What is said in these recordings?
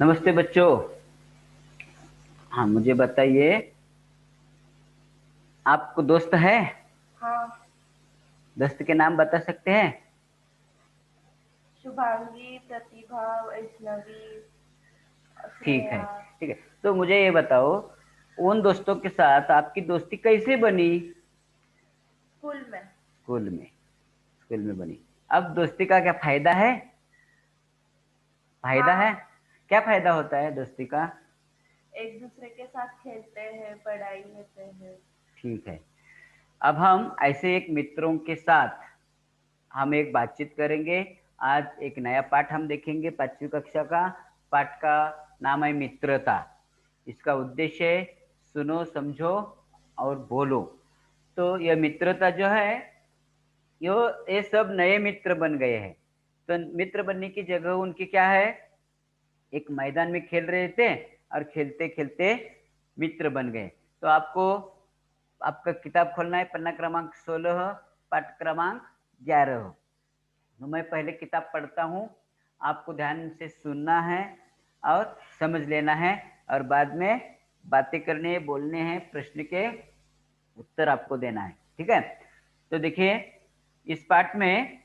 नमस्ते बच्चों। हाँ, मुझे बताइए, आपको दोस्त है? हाँ। दोस्त के नाम बता सकते हैं? शुभांगी, प्रतिभा, वैष्णवी, ठीक है, श्रेया। ठीक है। तो मुझे ये बताओ, उन दोस्तों के साथ आपकी दोस्ती कैसे बनी? स्कूल में। स्कूल में। स्कूल में बनी। अब दोस्ती का क्या फायदा है? फायदा है? हाँ, क्या फायदा होता है दोस्ती का? एक दूसरे के साथ खेलते हैं, पढ़ाई लेते हैं। ठीक है। अब हम ऐसे एक मित्रों के साथ हम एक बातचीत करेंगे। आज एक नया पाठ हम देखेंगे, 5वीं कक्षा का। पाठ का नाम है मित्रता। इसका उद्देश्य है सुनो, समझो और बोलो। तो यह मित्रता जो है, ये सब नए मित्र बन गए हैं। तो मित्र बनने की जगह उनकी क्या है? एक मैदान में खेल रहे थे और खेलते खेलते मित्र बन गए। तो आपको आपका किताब खोलना है, पन्ना क्रमांक 16, पाठ क्रमांक 11। तो मैं पहले किताब पढ़ता हूँ, आपको ध्यान से सुनना है और समझ लेना है, और बाद में बातें करने बोलने हैं, प्रश्न के उत्तर आपको देना है। ठीक है? तो देखिए, इस पाठ में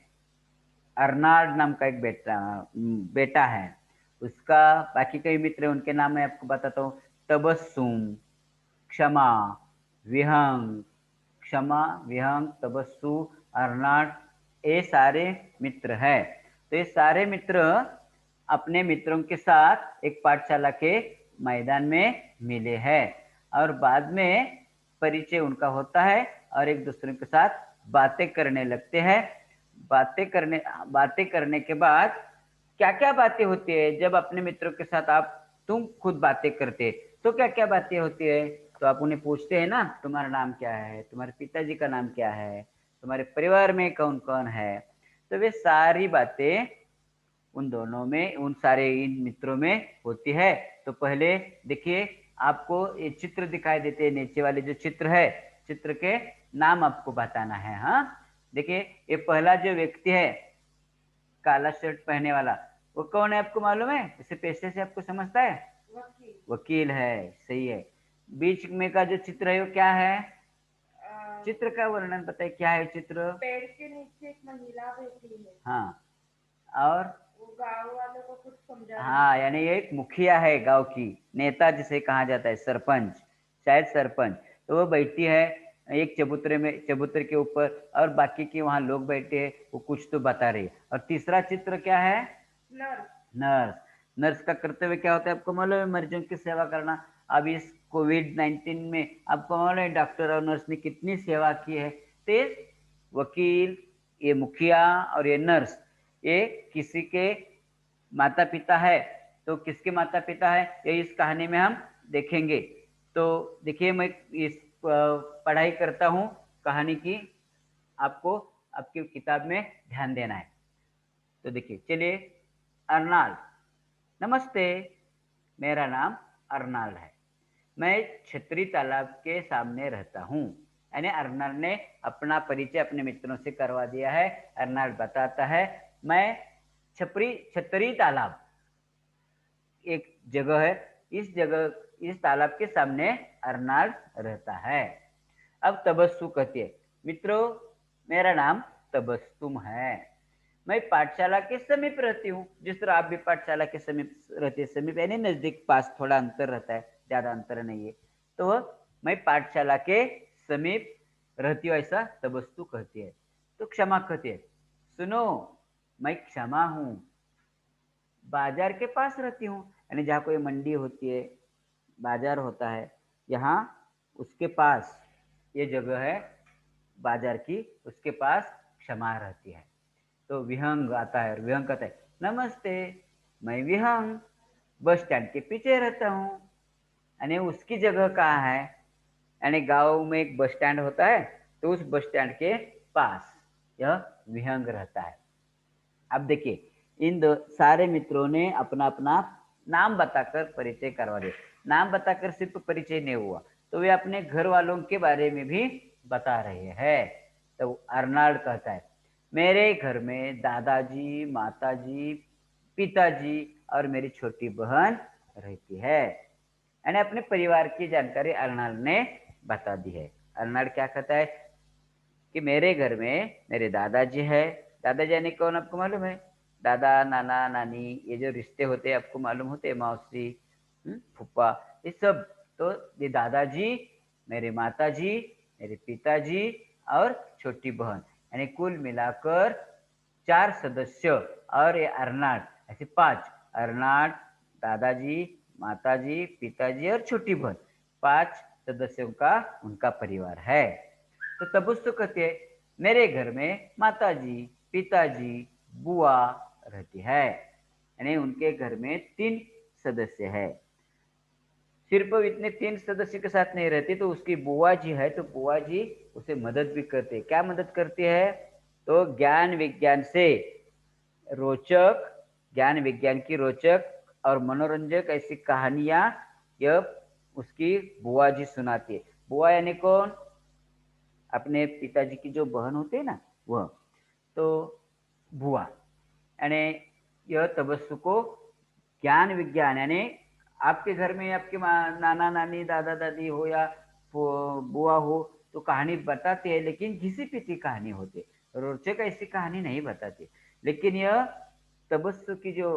अर्नाल्ड नाम का एक बेटा है। उसका बाकी कई मित्र हैं, उनके नाम मैं आपको बताता हूँ। तबस्सुम, क्षमा, विहंग, क्षमा, विहंग, तबस्सु, अर्नाल्ड, ये सारे मित्र है। तो ये सारे मित्र अपने मित्रों के साथ एक पाठशाला के मैदान में मिले हैं, और बाद में परिचय उनका होता है और एक दूसरे के साथ बातें करने लगते हैं। बातें करने के बाद क्या क्या बातें होती है? जब अपने मित्रों के साथ तुम खुद बातें करते, तो क्या क्या बातें होती है? तो आप उन्हें पूछते हैं ना, तुम्हारा नाम क्या है, तुम्हारे पिताजी का नाम क्या है, तुम्हारे परिवार में कौन कौन है। तो वे सारी बातें उन दोनों में, उन सारे इन मित्रों में होती है। तो पहले देखिए, आपको ये चित्र दिखाई देते हैं। नीचे वाले जो चित्र है, चित्र के नाम आपको बताना है। हाँ, देखिए, ये पहला जो व्यक्ति है, काला शर्ट पहने वाला, वो कौन है आपको मालूम है? इसे पेशे से आपको समझता है? वकील। वकील है, सही है। बीच में का जो चित्र है वो क्या है? चित्र का वर्णन बताइए, क्या है चित्र? पेड़ के नीचे एक महिला बैठी है। हाँ, और वो गांव वालों को कुछ समझा रही हाँ, है। यानी ये एक मुखिया है गांव की, नेता जिसे कहा जाता है, सरपंच, शायद सरपंच। तो वो बैठी है एक चबूतरे में, चबूतरे के ऊपर, और बाकी के वहां लोग बैठे हैं, वो कुछ तो बता रहे हैं। और तीसरा चित्र क्या है? नर्स। नर्स। नर्स का कर्तव्य क्या होता है आपको मालूम है? मरीजों की सेवा करना। अब इस कोविड-19 में आपको मालूम है डॉक्टर और नर्स ने कितनी सेवा की है। तो वकील, ये मुखिया और ये नर्स, ये किसी के माता पिता है। तो किसके माता पिता है, ये इस कहानी में हम देखेंगे। तो देखिए, मैं इस पढ़ाई करता हूँ कहानी की, आपको आपकी किताब में ध्यान देना है। तो देखिए, चलिए। अर्नाल्ड, नमस्ते, मेरा नाम अर्नाल्ड है। मैं छतरी तालाब के सामने रहता हूँ। यानी अर्नाल्ड ने अपना परिचय अपने मित्रों से करवा दिया है। अर्नाल्ड बताता है, मैं छतरी तालाब एक जगह है, इस तालाब के सामने अर्नाल्ड रहता है। अब तबस्सु कहती है, मित्रों, मेरा नाम तबस्सुम है। मैं पाठशाला के समीप रहती हूँ, जिस तरह आप भी पाठशाला के समीप रहते हैं। समीप यानी नजदीक, पास, थोड़ा अंतर रहता है, ज्यादा अंतर नहीं है। तो मैं पाठशाला के समीप रहती हूँ, ऐसा तबस्सु कहती है। तो क्षमा कहती है, सुनो, मैं क्षमा हूँ, बाजार के पास रहती हूँ। यानी जहाँ कोई मंडी होती है, बाजार होता है, यहाँ उसके पास ये जगह है बाजार की, उसके पास क्षमा रहती है। तो विहंग आता है, और विहंग कहता है, नमस्ते, मैं विहंग बस स्टैंड के पीछे रहता हूँ। यानी उसकी जगह कहाँ है? यानी गांव में एक बस स्टैंड होता है, तो उस बस स्टैंड के पास यह विहंग रहता है। अब देखिए, इन दो सारे मित्रों ने अपना अपना नाम बताकर परिचय करवा दिया। नाम बताकर सिर्फ परिचय नहीं हुआ, तो वे अपने घर वालों के बारे में भी बता रहे हैं। तो अर्नाल्ड कहता है, मेरे घर में दादाजी, माताजी, पिताजी और मेरी छोटी बहन रहती है। यानी अपने परिवार की जानकारी अर्नाल्ड ने बता दी है। अर्नाल्ड क्या कहता है कि मेरे घर में मेरे दादाजी है। दादाजी यानी कौन आपको मालूम है? दादा नाना नानी, ये जो रिश्ते होते हैं आपको मालूम होते हैं, मौसी फूफा, ये सब। तो ये दादाजी, मेरे माताजी, मेरे पिताजी और छोटी बहन, यानी कुल मिलाकर 4 सदस्य। और ये अर्नाल्ड, ऐसे 5। अर्नाल्ड, दादाजी, माताजी, पिताजी और छोटी बहन, 5 सदस्यों का उनका परिवार है। तो तब उसको कहते हैं मेरे घर में माताजी, पिताजी, बुआ रहती है। यानी उनके घर में 3 सदस्य है। सिर्फ इतने 3 सदस्य के साथ नहीं रहती, तो उसकी बुआ जी है, तो बुआ जी उसे मदद भी करते हैं। क्या मदद करती है? तो ज्ञान विज्ञान से रोचक, ज्ञान विज्ञान की रोचक और मनोरंजक ऐसी कहानियां यह उसकी बुआ जी सुनाती है। बुआ यानी कौन? अपने पिताजी की जो बहन होती है ना, वह। तो बुआ यानी यह तबस्सु को ज्ञान विज्ञान, यानी आपके घर में आपके नाना नानी दादा दादी हो या बुआ हो, तो कहानी बताते हैं, लेकिन घिसी पिटी कहानी होती है, रोचक ऐसी कहानी नहीं बताती। लेकिन यह तबस्सु की जो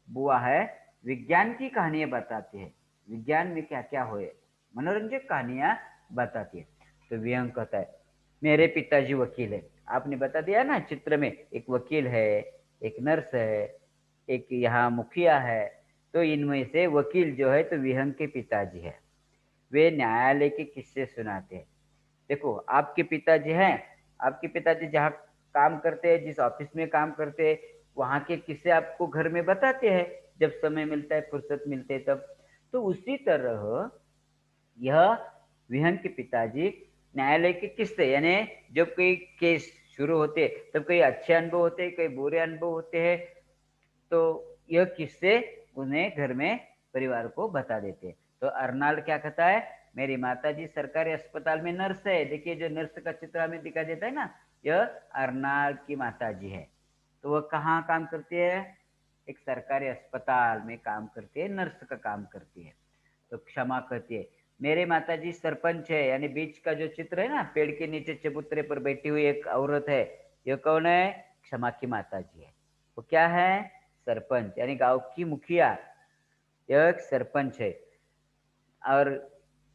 बुआ है, विज्ञान की कहानियां बताती है, विज्ञान में क्या क्या हुए, मनोरंजक कहानियां बताती है। तो विहंग कहता है मेरे पिताजी वकील है। आपने बता दिया ना, चित्र में एक वकील है, एक नर्स है, एक यहाँ मुखिया है। तो इनमें से वकील जो है तो विहंग के पिताजी है। वे न्यायालय के किस्से सुनाते हैं। देखो आपके पिताजी हैं, आपके पिताजी जहाँ काम करते हैं, जिस ऑफिस में काम करते हैं, वहाँ के किस्से आपको घर में बताते हैं जब समय मिलता है, फुर्सत मिलते है तब। तो उसी तरह यह विहंग के पिताजी न्यायालय के किस्से, यानी जब कोई केस शुरू होते तब कई अच्छे अनुभव होते हैं, कई बुरे अनुभव होते हैं। तो यह किस्से उन्हें घर में परिवार को बता देते हैं। तो अर्नाल्ड क्या कहता है मेरी माताजी सरकारी अस्पताल में नर्स है। देखिए जो नर्स का चित्र हमें दिखा देता है ना, यह अर्नाल्ड की माताजी है। तो वह कहाँ काम करती है? एक सरकारी अस्पताल में काम करती है, नर्स का काम करती है। तो क्षमा कहती है मेरे माताजी सरपंच है। यानी बीच का जो चित्र है ना, पेड़ के नीचे चबूतरे पर बैठी हुई एक औरत है, यह कौन है? क्षमा की माताजी है। वो क्या है? सरपंच, यानी गांव की मुखिया। यह एक सरपंच है। और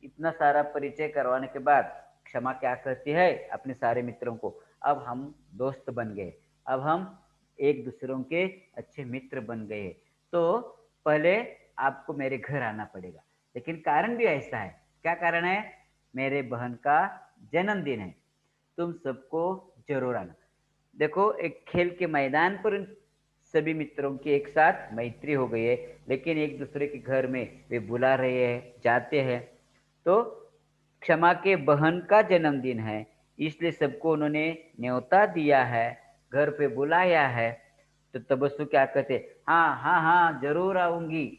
इतना सारा परिचय करवाने के बाद क्षमा क्या कहती है अपने सारे मित्रों को, अब हम दोस्त बन गए, अब हम एक दूसरों के अच्छे मित्र बन गए। तो पहले आपको मेरे घर आना पड़ेगा, लेकिन कारण भी ऐसा है। क्या कारण है? मेरे बहन का जन्मदिन है, तुम सबको जरूर आना। देखो एक खेल के मैदान पर सभी मित्रों की एक साथ मैत्री हो गई है, लेकिन एक दूसरे के घर में वे बुला रहे हैं, जाते हैं। तो क्षमा के बहन का जन्मदिन है, इसलिए सबको उन्होंने न्योता दिया है, घर पे बुलाया है। तो तबस्सु क्या कहते, हाँ हाँ हाँ जरूर आऊंगी,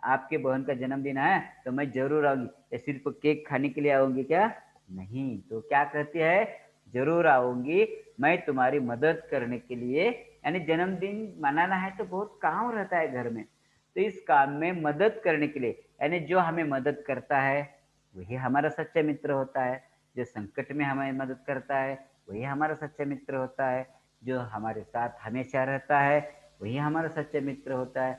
आपके बहन का जन्मदिन है तो मैं जरूर आऊंगी। ये सिर्फ केक खाने के लिए आऊंगी क्या? नहीं। तो क्या कहती है? जरूर आऊंगी, मैं तुम्हारी मदद करने के लिए। यानी जन्मदिन मनाना है तो बहुत काम रहता है घर में, तो इस काम में मदद करने के लिए, यानी जो हमें मदद करता है वही हमारा सच्चा मित्र होता है। जो संकट में हमें मदद करता है वही हमारा सच्चा मित्र होता है। जो हमारे साथ हमेशा रहता है वही हमारा सच्चा मित्र होता है।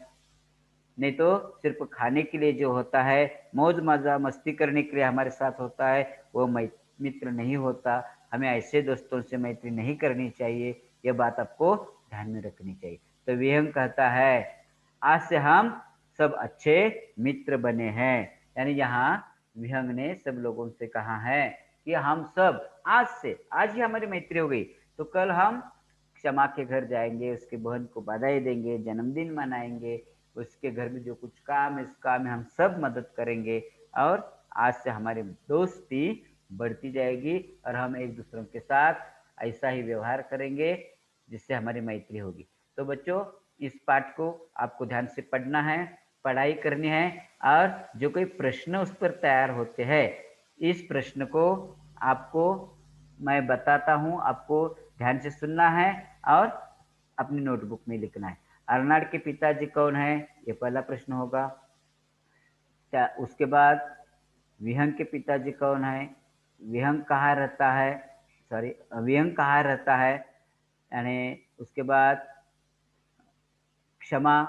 नहीं तो सिर्फ खाने के लिए जो होता है, मौज मजा मस्ती करने के लिए हमारे साथ होता है, वो मित्र नहीं होता। हमें ऐसे दोस्तों से मैत्री नहीं करनी चाहिए, यह बात आपको ध्यान में रखनी चाहिए। तो विहंग कहता है आज से हम सब अच्छे मित्र बने हैं। यानी यहाँ विहंग ने सब लोगों से कहा है कि हम सब आज ही हमारी मैत्री हो गई, तो कल हम क्षमा के घर जाएंगे, उसके बहन को बधाई देंगे, जन्मदिन मनाएंगे, उसके घर में जो कुछ काम है इस काम में हम सब मदद करेंगे। और आज से हमारी दोस्ती बढ़ती जाएगी और हम एक दूसरों के साथ ऐसा ही व्यवहार करेंगे जिससे हमारी मैत्री होगी। तो बच्चों इस पाठ को आपको ध्यान से पढ़ना है, पढ़ाई करनी है, और जो कोई प्रश्न उस पर तैयार होते हैं, इस प्रश्न को आपको मैं बताता हूँ, आपको ध्यान से सुनना है और अपनी नोटबुक में लिखना है। अर्नाड के पिताजी कौन है? ये पहला प्रश्न होगा। उसके बाद विहंग के पिताजी कौन है? विहंग कहाँ रहता है? सॉरी, विहंग कहाँ रहता है? यानी उसके बाद क्षमा,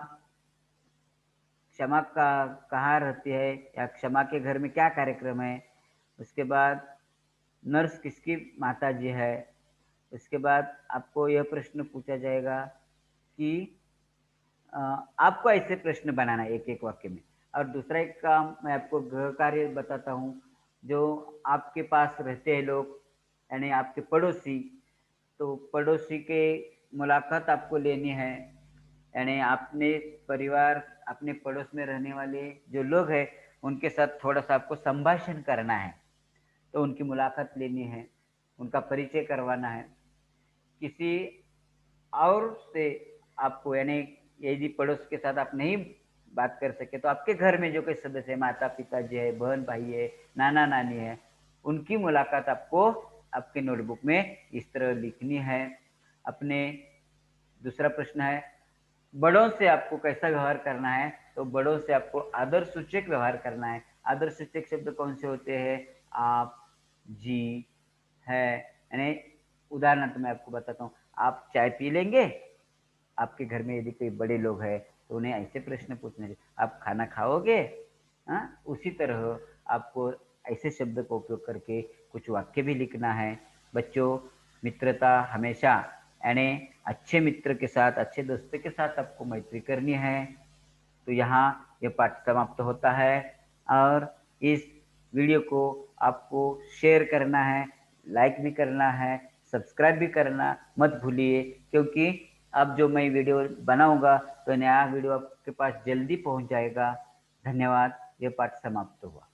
क्षमा का कहाँ रहती है, या क्षमा के घर में क्या कार्यक्रम है? उसके बाद नर्स किसकी माताजी है? उसके बाद आपको यह प्रश्न पूछा जाएगा कि अ, आपको ऐसे प्रश्न बनाना है एक-एक वाक्य में। और दूसरा एक काम मैं आपको गृह कार्य बताता हूँ, जो आपके पास रहते हैं लोग, यानी आपके पड़ोसी, तो पड़ोसी के मुलाकात आपको लेनी है। यानी अपने परिवार, अपने पड़ोस में रहने वाले जो लोग हैं, उनके साथ थोड़ा-सा आपको संभाषण करना है। तो उनकी मुलाकात लेनी है, उनका परिचय करवाना है। किसी और से आपको, यानी यदि पड़ोस के साथ आप नहीं बात कर सके, तो आपके घर में जो कोई सदस्य है, माता-पिता जी है, बहन-भाई है, नाना-नानी है, उनकी मुलाकात आपको आपके नोटबुक में इस तरह लिखनी है। अपने दूसरा प्रश्न है, बड़ों से आपको कैसा व्यवहार करना है? तो बड़ों से आपको आदर सूचक व्यवहार करना है। आदर सूचक शब्द कौन से होते हैं? आप, जी, है, यानी उदाहरणार्थ मैं आपको बताता हूँ, आप चाय पी लेंगे? आपके घर में यदि कोई बड़े लोग हैं, तो उन्हें ऐसे प्रश्न पूछने चाहिए, आप खाना खाओगे? हाँ? उसी तरह आपको ऐसे शब्द का उपयोग करके कुछ वाक्य भी लिखना है। बच्चों, मित्रता हमेशा, यानी अच्छे मित्र के साथ, अच्छे दोस्तों के साथ आपको मैत्री करनी है। तो यहाँ ये पाठ समाप्त होता है, और इस वीडियो को आपको शेयर करना है, लाइक भी करना है, सब्सक्राइब भी करना मत भूलिए, क्योंकि अब जो मैं वीडियो बनाऊँगा, तो नया वीडियो आपके पास जल्दी पहुँच जाएगा। धन्यवाद। ये पाठ समाप्त हुआ।